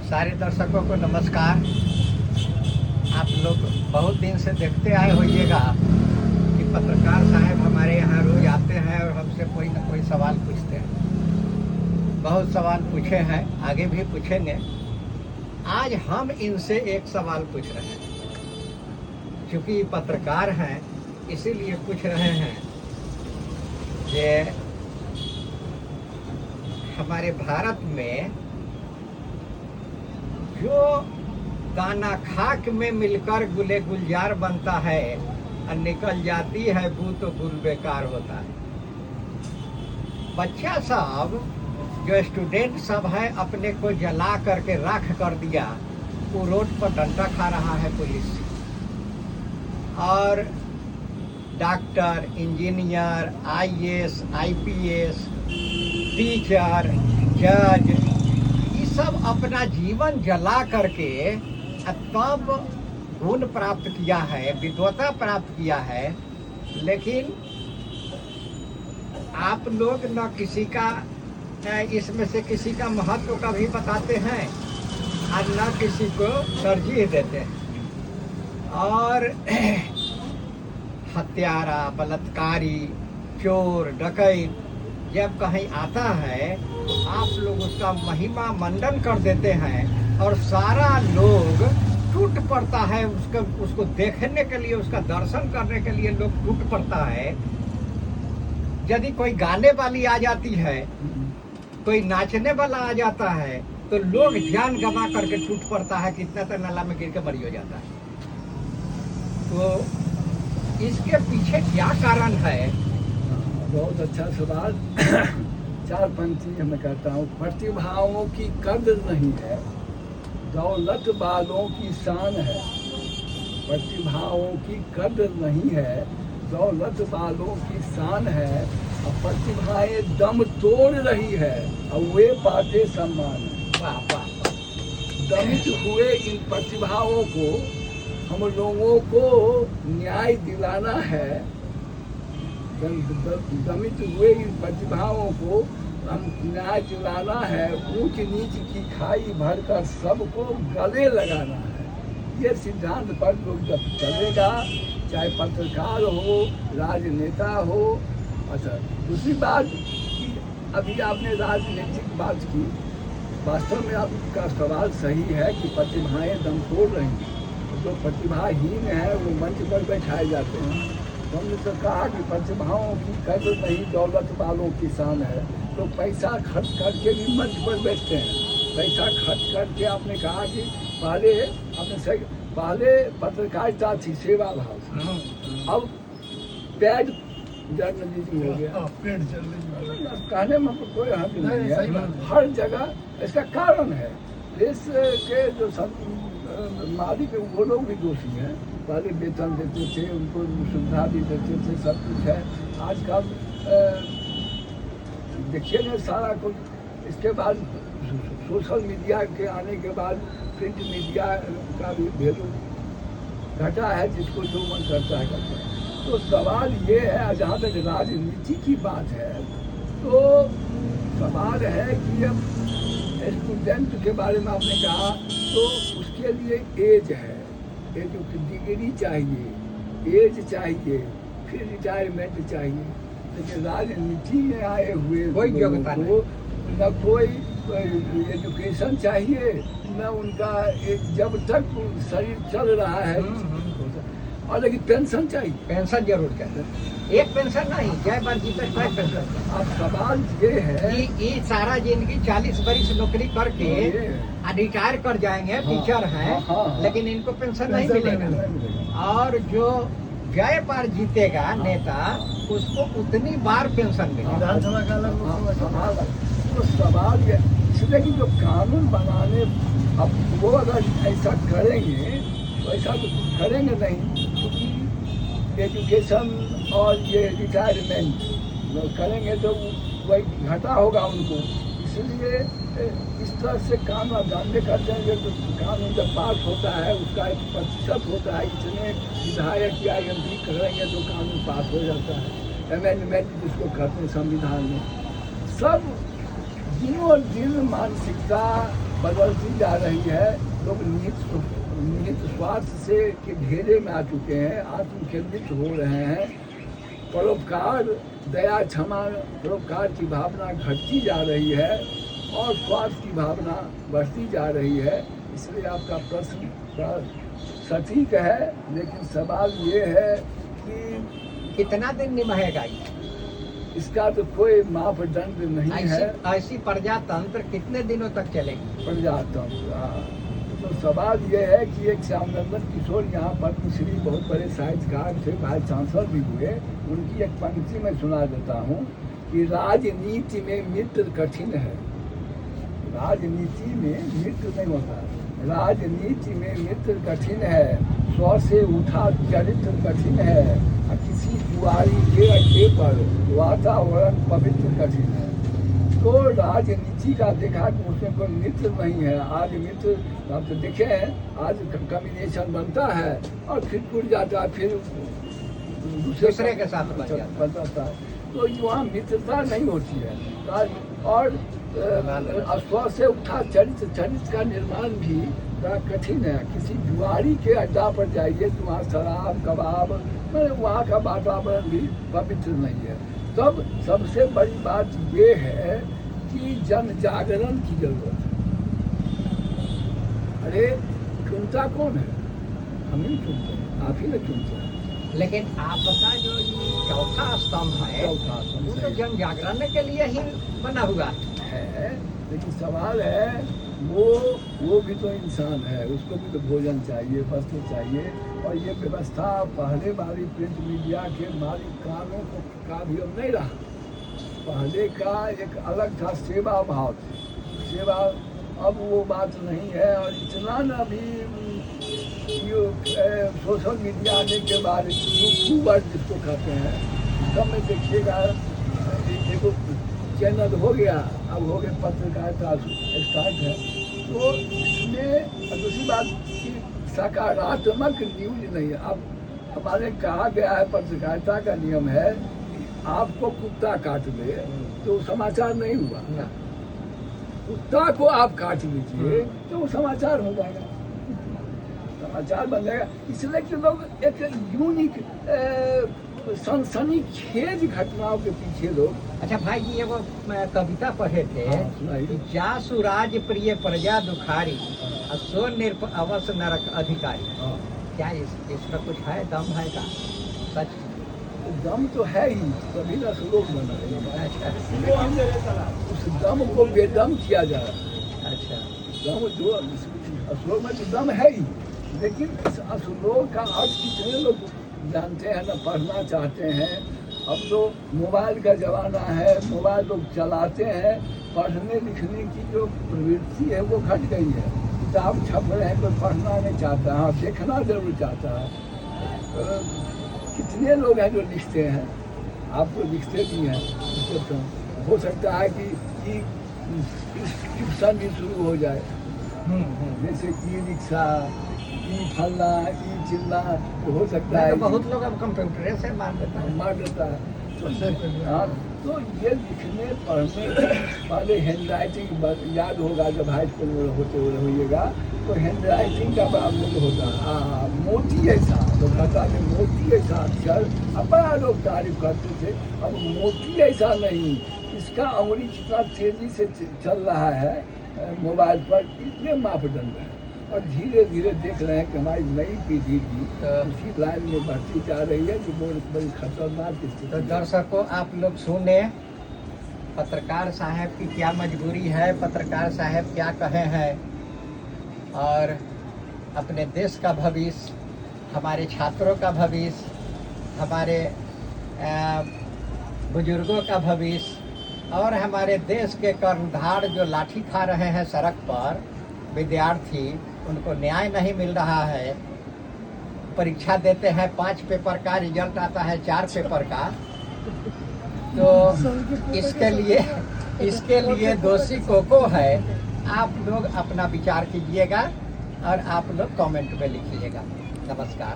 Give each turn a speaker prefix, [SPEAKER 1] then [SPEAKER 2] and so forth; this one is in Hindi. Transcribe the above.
[SPEAKER 1] सारे दर्शकों को नमस्कार। आप लोग बहुत दिन से देखते आए होइएगा कि पत्रकार साहब हमारे यहाँ रोज आते हैं और हमसे कोई न कोई सवाल पूछते हैं। बहुत सवाल पूछे हैं, आगे भी पूछेंगे। आज हम इनसे एक सवाल पूछ रहे हैं। क्योंकि पत्रकार हैं इसीलिए पूछ रहे हैं कि हमारे भारत में जो दाना खाक में मिलकर गुले गुलजार बनता है और निकल जाती है बू तो गुल बेकार होता है। बच्चा सब जो स्टूडेंट सब है अपने को जला करके राख कर दिया, वो रोड पर डंडा खा रहा है पुलिस से। और doctor, engineer, IAS, IPS, teacher, जज, ये सब अपना जीवन जला करके तब गुण प्राप्त किया है, विद्वता प्राप्त किया है। लेकिन आप लोग न किसी का इसमें से किसी का महत्व का भी बताते हैं और न किसी को तरजीह देते हैं। और हत्यारा, बलात्कारी, चोर, डकैत जब कहीं आता है तो आप लोग उसका महिमा मंडन कर देते हैं और सारा लोग टूट पड़ता है। उसको देखने के लिए, उसका दर्शन करने के लिए लोग टूट पड़ता है। यदि कोई गाने वाली आ जाती है, कोई नाचने वाला आ जाता है तो लोग जान गंवा करके टूट पड़ता है। कितना तो नाला में गिर के मरी हो जाता है। तो इसके पीछे क्या कारण है?
[SPEAKER 2] बहुत अच्छा सवाल। चार पंक्ति मैं कहता हूँ। प्रतिभाओं की कद्र नहीं है, दौलत वालों की शान है। प्रतिभाओं की कद्र नहीं है, दौलत वालों की शान है। और प्रतिभाएं दम तोड़ रही है और वे पाते सम्मान।
[SPEAKER 1] वाह वाह।
[SPEAKER 2] दमित हुए इन प्रतिभाओं को हम लोगों को न्याय दिलाना है। दमित हुए इन प्रतिभाओं को हम न्याय दिलाना है। ऊंच नीच की खाई भरकर सबको गले लगाना है। ये सिद्धांत पर लोग जब चलेगा, चाहे पत्रकार हो, राजनेता हो। अच्छा, दूसरी बात कि अभी आपने राजनीतिक बात की। वास्तव में आपका सवाल सही है कि प्रतिभाएं दम तोड़ रही हैं। जो प्रतिभाहीन है वो मंच पर बैठाए जाते हैं। तो हमने तो कहा कि प्रतिभाओं की कद्र नहीं, दौलत वालों की शान है। तो पैसा खर्च करके भी मंच पर बैठते हैं। पैसा खर्च करके आपने कहा कि पहले पत्रकारिता थी, सेवा भाव। अब पेड जर्नलिज्म हो गया। कहने में कोई हद नहीं है। हर जगह इसका कारण है देश के जो मालिक है वो लोग भी दोषी हैं। पहले वेतन देते थे, उनको सुविधा भी देते थे, सब कुछ है। आजकल देखिए ना सारा कुछ। इसके बाद सोशल मीडिया के आने के बाद प्रिंट मीडिया का भी वैल्यू घटा है। जिसको जो मन करता है करता है। तो सवाल ये है, जहाँ तक राजनीति की बात है तो सवाल है कि अब स्टूडेंट के बारे में आपने कहा तो उसके लिए एज है, डिग्री चाहिए, एज चाहिए, फिर रिटायरमेंट चाहिए। लेकिन राजनीति में आए हुए
[SPEAKER 1] कोई योग्यता
[SPEAKER 2] को न कोई एजुकेशन चाहिए, न उनका जब तक शरीर चल रहा है। और लेकिन पेंशन चाहिए।
[SPEAKER 1] पेंशन जरूर चाहिए। एक पेंशन नहीं, जय बार जीते पेंशन।
[SPEAKER 2] अब सवाल ये है
[SPEAKER 1] ये सारा जिंदगी 40 बरिस नौकरी करके रिटायर कर जाएंगे। टीचर हैं, लेकिन इनको पेंशन नहीं मिलेगा। और जो जय बार जीतेगा नेता, उसको उतनी बार पेंशन मिलेगा।
[SPEAKER 2] तो सवाल ये इसलिए कि जो कानून बनाने, अब वो अगर ऐसा करेंगे तो ऐसा तो करेंगे नहीं। क्योंकि एजुकेशन और ये रिटायरमेंट करेंगे तो वही घाटा होगा उनको। इसलिए इस तरह से कानून जानते करते हैं। तो कानून जब पास होता है उसका एक प्रतिशत होता है। इतने विधायक या एमपी करेंगे तो कानून पास हो जाता है। अमेंडमेंट जिसको कहते हैं संविधान में। सब दिनों दिन मानसिकता बदलती जा रही है। लोग निहित स्वार्थ से के घेरे में आ चुके हैं, आत्मकेंद्रित हो रहे हैं। परोपकार, दया, क्षमा, परोपकार की भावना घटती जा रही है और स्वार्थ की भावना बढ़ती जा रही है। इसलिए आपका प्रश्न सटीक है, लेकिन सवाल ये है कि
[SPEAKER 1] कितना दिन निभाएगा ये?
[SPEAKER 2] इसका तो कोई मापदंड नहीं है।
[SPEAKER 1] ऐसी प्रजातंत्र कितने दिनों तक चलेगी?
[SPEAKER 2] प्रजातंत्र, हाँ। तो सवाल ये है कि एक श्यामनंदन किशोर यहाँ पद्मश्री बहुत बड़े साहित्यकार थे, वाइस चांसलर भी हुए। उनकी एक पंक्ति में सुना देता हूँ कि राजनीति में मित्र कठिन है। राजनीति में मित्र नहीं होता, राजनीति में मित्र कठिन है, स्व से उठा चरित्र कठिन है, किसी जुआरी के अड्डे पर वातावरण पवित्र कठिन है। तो राजनीति का देखा कि उसमें कोई मित्र नहीं है। आज मित्र आप तो देखे हैं, आज कम्बिनेशन बनता है और फिर टूट जाता है, फिर
[SPEAKER 1] दूसरे के साथ
[SPEAKER 2] बनता है। तो वहाँ मित्रता नहीं होती है। और स्व से उठा चरित्र का निर्माण भी बड़ा कठिन है। किसी जुआरी के अड्डा पर जाइए तो वहाँ शराब कबाब, वहाँ का वातावरण भी पवित्र नहीं है। तब सबसे बड़ी बात ये है कि जन जागरण की जरूरत है। अरे चुनता कौन है? हम ही चुनते हैं, आप ही ना चुनते हैं।
[SPEAKER 1] लेकिन आपका जो चौथा स्तंभ है वो तो जन जागरण के लिए ही बना हुआ
[SPEAKER 2] है। लेकिन सवाल है वो भी तो इंसान है, उसको भी तो भोजन चाहिए, वस्त्र चाहिए। और ये व्यवस्था पहले वाली प्रिंट मीडिया के मालिकानों का भी अब नहीं रहा। पहले का एक अलग था, सेवा भाव थी, सेवा। अब वो बात नहीं है। और इतना ना भी सोशल मीडिया आने के बाद यूट्यूबर जिसको कहते हैं, सब में देखिएगा देखो चैनल हो गया, अब हो गए पत्रकारिता स्टार्ट है। तो इसमें दूसरी बात कि सकारात्मक न्यूज नहीं है। अब हमारे कहा गया है, पत्रकारिता का नियम है कि आपको कुत्ता काट ले तो समाचार नहीं हुआ, कुत्ता को आप काट लीजिए तो वो समाचार हो जाएगा, समाचार बन जाएगा। इसलिए कि लोग एक यूनिक सनसनीखेज घटनाओं के पीछे लोग।
[SPEAKER 1] अच्छा भाई जी, वो कविता पढ़े थे कि जासु राज प्रिय प्रजा दुखारी, सो निरप अवश्य नरक अधिकारी। क्या इसका कुछ है, दम है का? सच
[SPEAKER 2] दम तो है ही, तभी ना श्लोक बना है। उस दम को बेदम किया जा रहा है।
[SPEAKER 1] अच्छा,
[SPEAKER 2] दम जो श्लोक में तो दम है ही, लेकिन इस श्लोक का अर्थ कितने लोग जानते हैं ना पढ़ना चाहते हैं। अब तो मोबाइल का ज़माना है, मोबाइल लोग चलाते हैं, पढ़ने लिखने की जो प्रवृत्ति है वो घट गई है। किताब छप रहे हैं, कोई पढ़ना नहीं चाहता है, देखना जरूर चाहता है। कितने लोग हैं जो लिखते हैं, आप तो लिखते भी हैं। तो हो सकता है कि ट्यूशन भी शुरू हो जाए, जैसे ई रिक्शा, ई फलना, ई चिल्ला, तो हो सकता है।
[SPEAKER 1] तो बहुत लोग अब कंप्यूटर से मार देता है।
[SPEAKER 2] हाँ, तो ये लिखने पढ़ने पहले हैंड राइटिंग याद होगा, जब हाई स्कूल में होते होइएगा तो हैंड राइटिंग का प्रॉब्लम होता है। हाँ, मोती ऐसा तो कहता है, मोती ऐसा अक्षर, अब बड़ा लोग तारीफ करते थे। अब मोती ऐसा नहीं, इसका अंगुली जितना तेजी से चल रहा है मोबाइल पर, इतने मापदंड है। और धीरे धीरे देख रहे हैं कि हमारी नई पीढ़ी भी उसी लाइन में बढ़ती जा रही है, जो बहुत बड़ी खतरनाक स्थिति।
[SPEAKER 1] तो दर्शकों, आप लोग सुने पत्रकार साहब की क्या मजबूरी है, पत्रकार साहब क्या कहे हैं। और अपने देश का भविष्य, हमारे छात्रों का भविष्य, हमारे बुजुर्गों का भविष्य और हमारे देश के कर्णधार जो लाठी खा रहे हैं सड़क पर, विद्यार्थी, उनको न्याय नहीं मिल रहा है। परीक्षा देते हैं 5 पेपर का, रिजल्ट आता है 4 पेपर का। तो इसके लिए दोषी को है। आप लोग अपना विचार कीजिएगा और आप लोग कमेंट में लिखिएगा। नमस्कार।